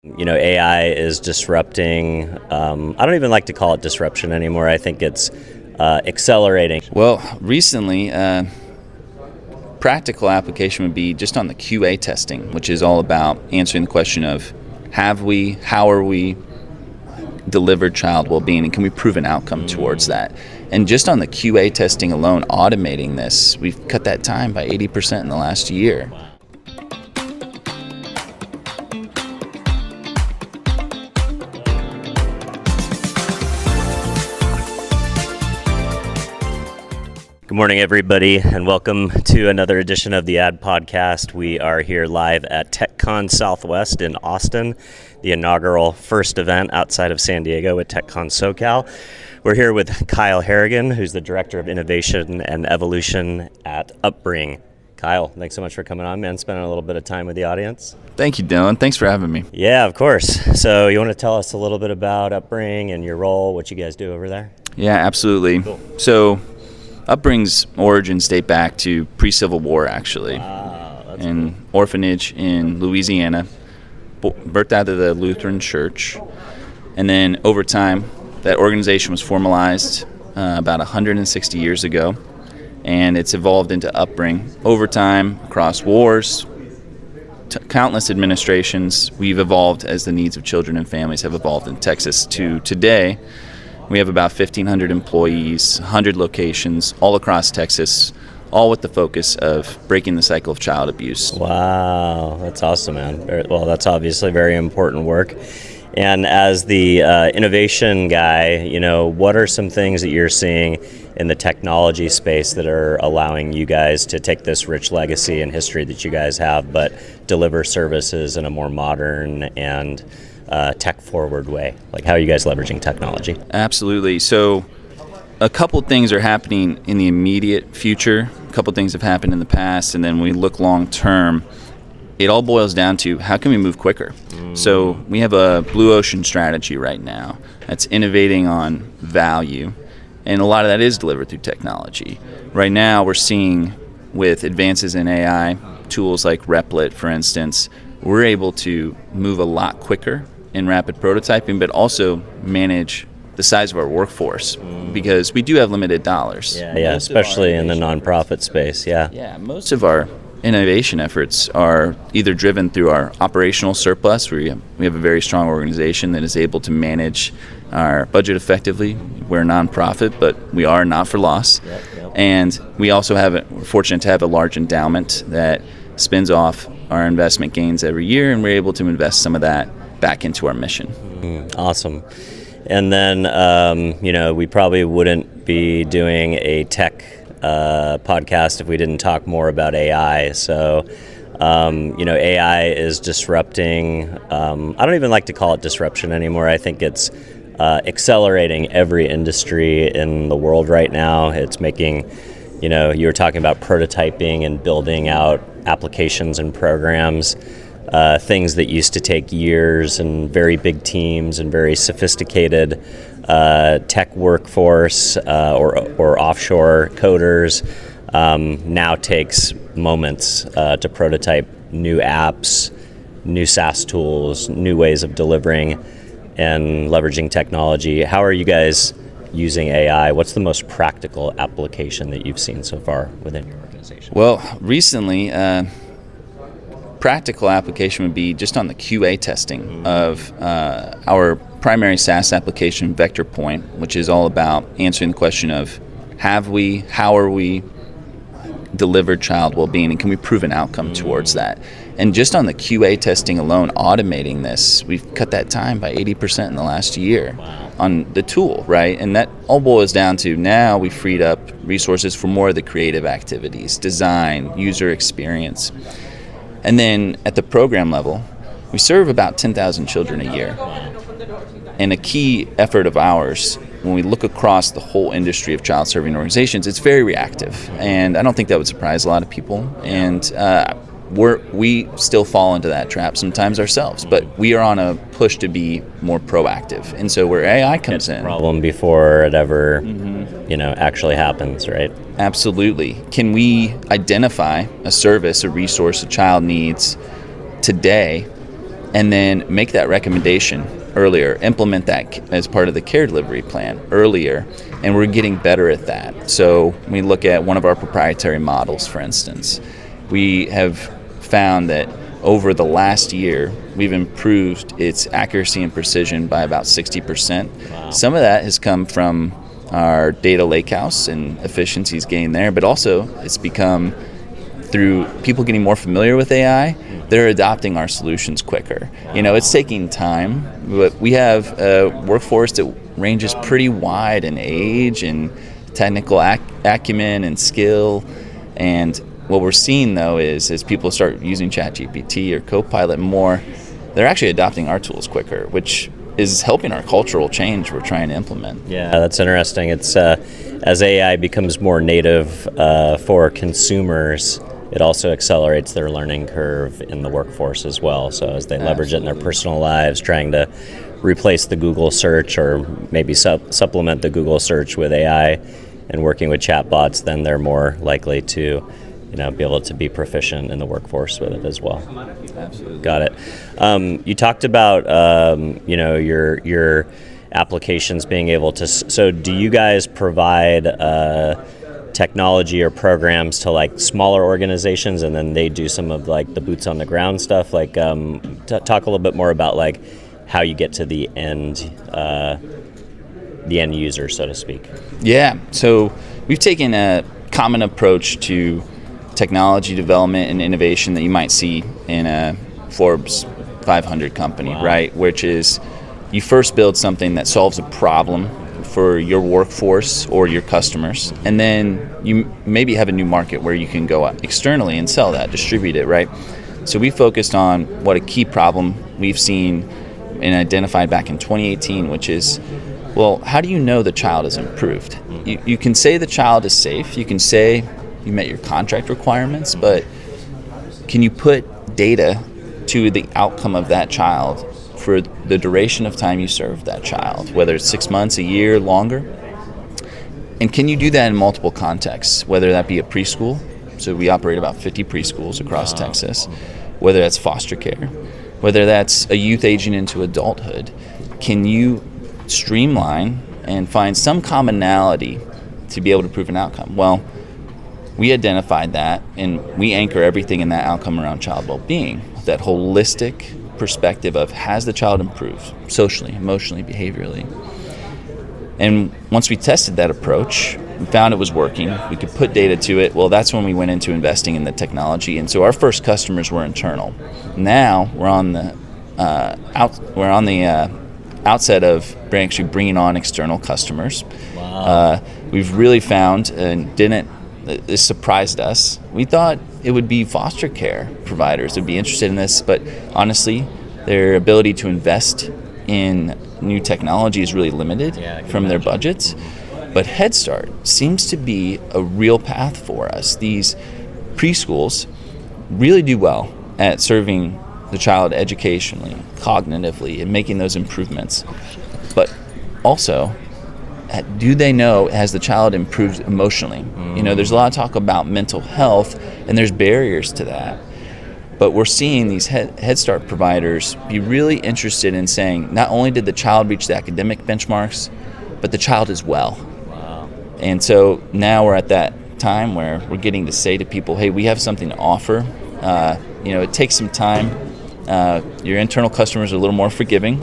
AI is disrupting. I don't even like to call it disruption anymore. I think it's accelerating. Well, recently, practical application would be just on the QA testing, which is all about answering the question of how are we delivered child well-being, and can we prove an outcome towards that? And just on the QA testing alone, automating this, we've cut that time by 80% in the last year. Good morning, everybody, and welcome to another edition of the Ad Podcast. We are here live at TechCon Southwest in Austin, the inaugural first event outside of San Diego at TechCon SoCal. We're here with Kerrigan, who's the Director of Innovation and Evolution at Upbring. Kyle, thanks so much for coming on, man, spending a little bit of time with the audience. Thank you, Dylan. Thanks for having me. Yeah, of course. So you want to tell us a little bit about Upbring and your role, what you guys do over there? Yeah, absolutely. Cool. So Upbring's origins date back to pre-Civil War, actually. Wow, that's in orphanage in Louisiana, birthed out of the Lutheran Church. And then over time, that organization was formalized about 160 years ago, and it's evolved into Upbring. Over time, across wars, countless administrations, we've evolved as the needs of children and families have evolved in Texas to today. We have about 1,500 employees, 100 locations all across Texas, all with the focus of breaking the cycle of child abuse. Wow, that's awesome, man. Well, that's obviously very important work. And as the innovation guy, what are some things that you're seeing in the technology space that are allowing you guys to take this rich legacy and history that you guys have, but deliver services in a more modern and tech-forward way? Like, how are you guys leveraging technology? Absolutely. So a couple things are happening in the immediate future. A couple things have happened in the past, and then when we look long-term, it all boils down to how can we move quicker? So we have a blue ocean strategy right now that's innovating on value, and a lot of that is delivered through technology. Right now we're seeing with advances in AI, tools like Replit, for instance, we're able to move a lot quicker in rapid prototyping, but also manage the size of our workforce because we do have limited dollars. Yeah, especially in the nonprofit space. Yeah, most of our innovation efforts are either driven through our operational surplus. We have a very strong organization that is able to manage our budget effectively. We're a nonprofit, but we are not for loss. Yep. And we also we're fortunate to have a large endowment that spins off our investment gains every year, and we're able to invest some of that back into our mission. Awesome. And then, we probably wouldn't be doing a tech podcast if we didn't talk more about AI. So, AI is disrupting. I don't even like to call it disruption anymore. I think it's accelerating every industry in the world right now. It's making, you were talking about prototyping and building out applications and programs. Things that used to take years and very big teams and very sophisticated tech workforce or offshore coders now takes moments to prototype new apps, new SaaS tools, new ways of delivering and leveraging technology. How are you guys using AI? What's the most practical application that you've seen so far within your organization? Well, recently, practical application would be just on the QA testing of our primary SaaS application, Vector Point, which is all about answering the question of how are we delivered child well-being, and can we prove an outcome towards that? And just on the QA testing alone, automating this, we've cut that time by 80% in the last year on the tool, right? And that all boils down to now we've freed up resources for more of the creative activities, design, user experience. And then at the program level, we serve about 10,000 children a year. And a key effort of ours, when we look across the whole industry of child serving organizations, it's very reactive. And I don't think that would surprise a lot of people. And we still fall into that trap sometimes ourselves, but we are on a push to be more proactive. And so where AI comes in, problem before it ever actually happens, right? Absolutely. Can we identify a service, a resource a child needs today and then make that recommendation earlier, implement that as part of the care delivery plan earlier, and we're getting better at that. So we look at one of our proprietary models, for instance. We have found that over the last year, we've improved its accuracy and precision by about 60%. Wow. Some of that has come from our data lakehouse and efficiencies gained there, but also it's become through people getting more familiar with AI, they're adopting our solutions quicker. It's taking time, but we have a workforce that ranges pretty wide in age and technical acumen and skill. And what we're seeing, though, is as people start using ChatGPT or Copilot more, they're actually adopting our tools quicker, which is helping our cultural change we're trying to implement. Yeah, that's interesting. It's as AI becomes more native for consumers, it also accelerates their learning curve in the workforce as well. So as they leverage it in their personal lives, trying to replace the Google search or maybe supplement the Google search with AI and working with chatbots, then they're more likely to be able to be proficient in the workforce with it as well. Absolutely. Got it. You talked about your applications being able to. So do you guys provide technology or programs to like smaller organizations, and then they do some of like the boots on the ground stuff? Like, talk a little bit more about like how you get to the end user, so to speak. Yeah. So we've taken a common approach to technology development and innovation that you might see in a Forbes 500 company, Wow. right? Which is you first build something that solves a problem for your workforce or your customers, and then you maybe have a new market where you can go out externally and sell that, distribute it, right? So we focused on what a key problem we've seen and identified back in 2018, which is, well, how do you know the child is improved? You can say the child is safe, you can say you met your contract requirements, but can you put data to the outcome of that child for the duration of time you serve that child, whether it's 6 months, a year, longer? And can you do that in multiple contexts, whether that be a preschool? So we operate about 50 preschools across Texas, whether that's foster care, whether that's a youth aging into adulthood. Can you streamline and find some commonality to be able to prove an outcome? Well, we identified that, and we anchor everything in that outcome around child well-being, that holistic perspective of has the child improved socially, emotionally, behaviorally. And once we tested that approach, we found it was working, we could put data to it. Well, that's when we went into investing in the technology, and so our first customers were internal. Now we're on the outset of actually bringing on external customers. Wow. We've really found, and this surprised us. We thought it would be foster care providers that would be interested in this, but honestly, their ability to invest in new technology is really limited from their budgets. But Head Start seems to be a real path for us. These preschools really do well at serving the child educationally, cognitively, and making those improvements. But also, do they know, has the child improved emotionally? There's a lot of talk about mental health, and there's barriers to that. But we're seeing these Head Start providers be really interested in saying, not only did the child reach the academic benchmarks, but the child is well. Wow. And so now we're at that time where we're getting to say to people, hey, we have something to offer. It takes some time. Your internal customers are a little more forgiving.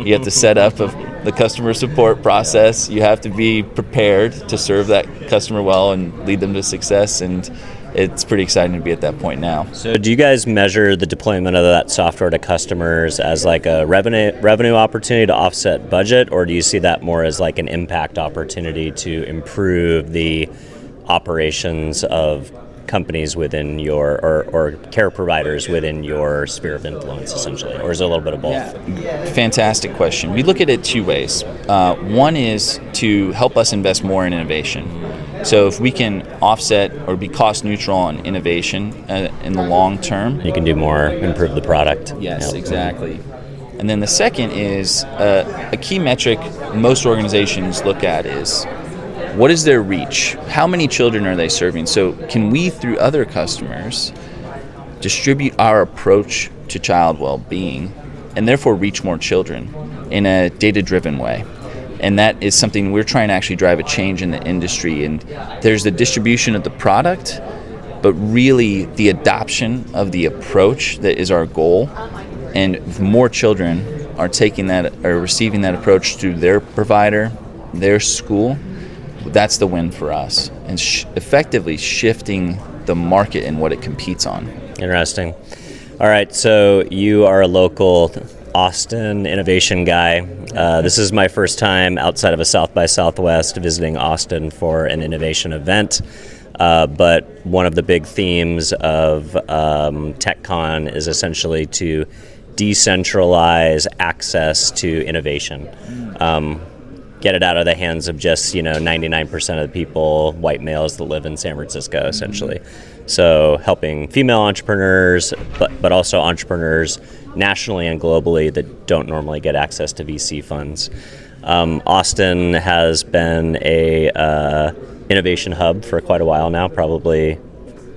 You have to set up the customer support process. You have to be prepared to serve that customer well and lead them to success, and it's pretty exciting to be at that point now. So do you guys measure the deployment of that software to customers as like a revenue opportunity to offset budget, or do you see that more as like an impact opportunity to improve the operations of companies within your, or care providers within your sphere of influence, essentially? Or is it a little bit of both? Yeah. Fantastic question. We look at it two ways. One is to help us invest more in innovation. So if we can offset or be cost neutral on innovation in the long term, you can do more, improve the product. Yes, exactly. And then the second is a key metric most organizations look at is, what is their reach? How many children are they serving? So can we, through other customers, distribute our approach to child well-being and therefore reach more children in a data-driven way. And that is something we're trying to actually drive a change in the industry. And there's the distribution of the product, but really the adoption of the approach that is our goal. And if more children are taking that or receiving that approach through their provider, their school, that's the win for us. And effectively shifting the market and what it competes on. Interesting. All right, so you are a local Austin innovation guy. This is my first time outside of a South by Southwest visiting Austin for an innovation event. But one of the big themes of TechCon is essentially to decentralize access to innovation. Get it out of the hands of just 99% of the people, white males that live in San Francisco, essentially. So helping female entrepreneurs, but also entrepreneurs nationally and globally that don't normally get access to VC funds. Austin has been a innovation hub for quite a while now, probably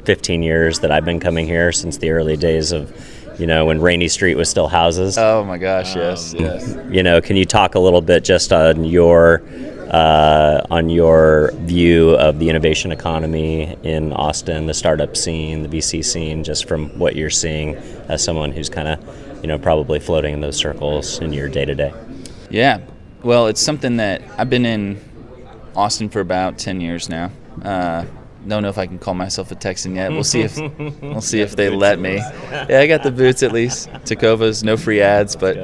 15 years that I've been coming here, since the early days of when Rainey Street was still houses. Oh my gosh, yes. Can you talk a little bit just on your view of the innovation economy in Austin, the startup scene, the VC scene, just from what you're seeing as someone who's kind of, probably floating in those circles in your day-to-day? Yeah, well, it's something that I've been in Austin for about 10 years now. Don't know if I can call myself a Texan yet. We'll see if they let me. Yeah, I got the boots at least. Tacovas, no free ads, but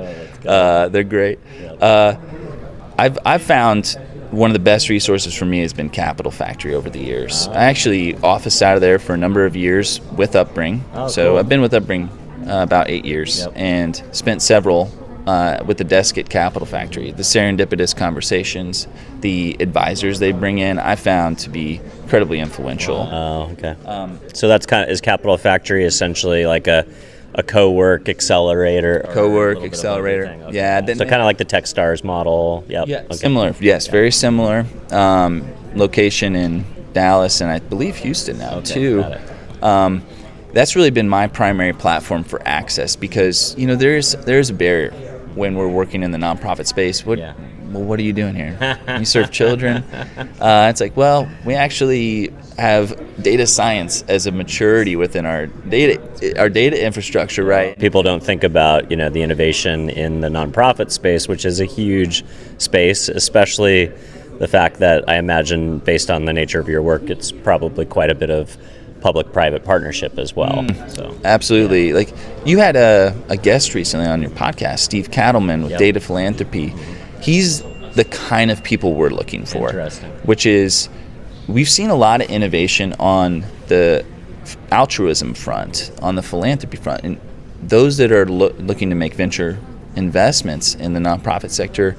they're great. I've found one of the best resources for me has been Capital Factory over the years. I actually officed out of there for a number of years with Upbring. So cool. I've been with Upbring about 8 years and spent several with the desk at Capital Factory. The serendipitous conversations, the advisors they bring in, I found to be incredibly influential. Oh, okay. So that's is Capital Factory essentially like a co-work accelerator? Co-work accelerator. Okay. Yeah. So kind of like the TechStars model. Yep. Yeah. Okay. Similar. Yes. Very similar. Location in Dallas and I believe Houston now too. That's really been my primary platform for access because there's a barrier when we're working in the nonprofit space. What are you doing here? You serve children? It's like, well, we actually have data science as a maturity within our data infrastructure, right? People don't think about the innovation in the nonprofit space, which is a huge space, especially the fact that I imagine, based on the nature of your work, it's probably quite a bit of public-private partnership as well. So absolutely. Like you had a guest recently on your podcast, Steve Cattleman with Data Philanthropy. He's the kind of people we're looking for, which is we've seen a lot of innovation on the altruism front, on the philanthropy front, and those that are looking to make venture investments in the nonprofit sector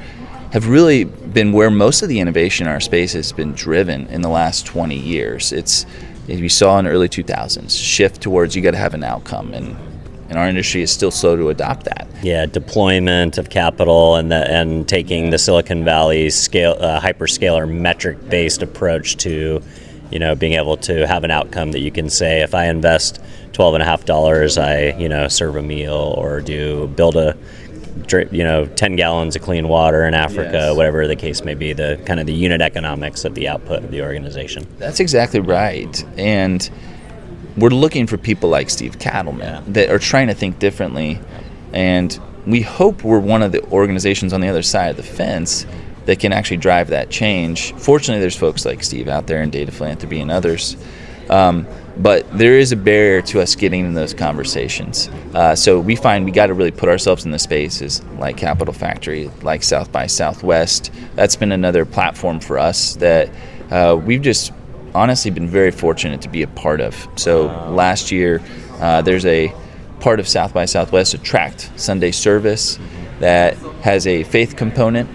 have really been where most of the innovation in our space has been driven in the last 20 years. It's, as we saw in the early 2000s, shift towards you got to have an outcome, and our industry is still slow to adopt that. Yeah, deployment of capital and taking the Silicon Valley hyperscaler metric-based approach to, being able to have an outcome that you can say, if I invest $12.50, I serve a meal or build 10 gallons of clean water in Africa, whatever the case may be, the kind of the unit economics of the output of the organization. That's exactly right. And we're looking for people like Steve Cattleman that are trying to think differently. And we hope we're one of the organizations on the other side of the fence that can actually drive that change. Fortunately, there's folks like Steve out there in Data Philanthropy and others. But there is a barrier to us getting in those conversations. So we find we got to really put ourselves in the spaces like Capital Factory, like South by Southwest. That's been another platform for us that we've just honestly been very fortunate to be a part of. So last year, there's a part of South by Southwest, a tracked Sunday service that has a faith component,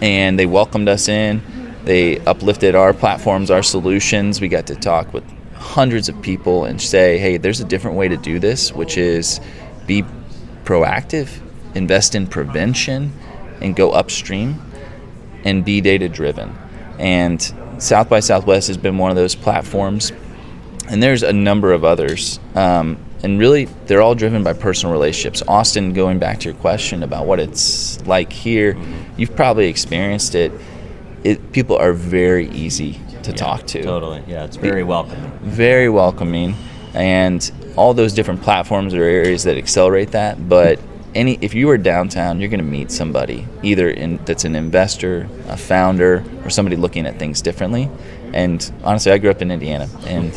and they welcomed us in. They uplifted our platforms, our solutions. We got to talk with hundreds of people and say, hey, there's a different way to do this, which is be proactive, invest in prevention, and go upstream, and be data-driven. And South by Southwest has been one of those platforms, and there's a number of others. and really, they're all driven by personal relationships. Austin, going back to your question about what it's like here, you've probably experienced it. People are very easy to talk to. Totally, yeah, it's very welcoming. Very welcoming, and all those different platforms are areas that accelerate that. But if you are downtown, you're going to meet somebody, either that's an investor, a founder, or somebody looking at things differently. And honestly, I grew up in Indiana, and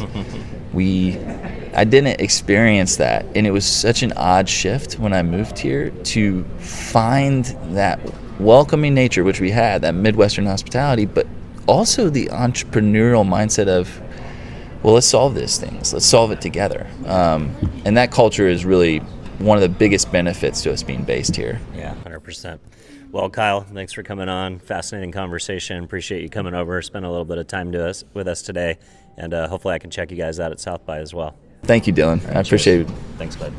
I didn't experience that, and it was such an odd shift when I moved here to find that welcoming nature, which we had, that Midwestern hospitality, but also the entrepreneurial mindset of, well, let's solve these things, let's solve it together. And that culture is really one of the biggest benefits to us being based here. Yeah, 100%. Well, Kyle, thanks for coming on. Fascinating conversation. Appreciate you coming over, spending a little bit of time with us today, and hopefully I can check you guys out at South by as well. Thank you, Dylan. I appreciate it. Thanks, bud.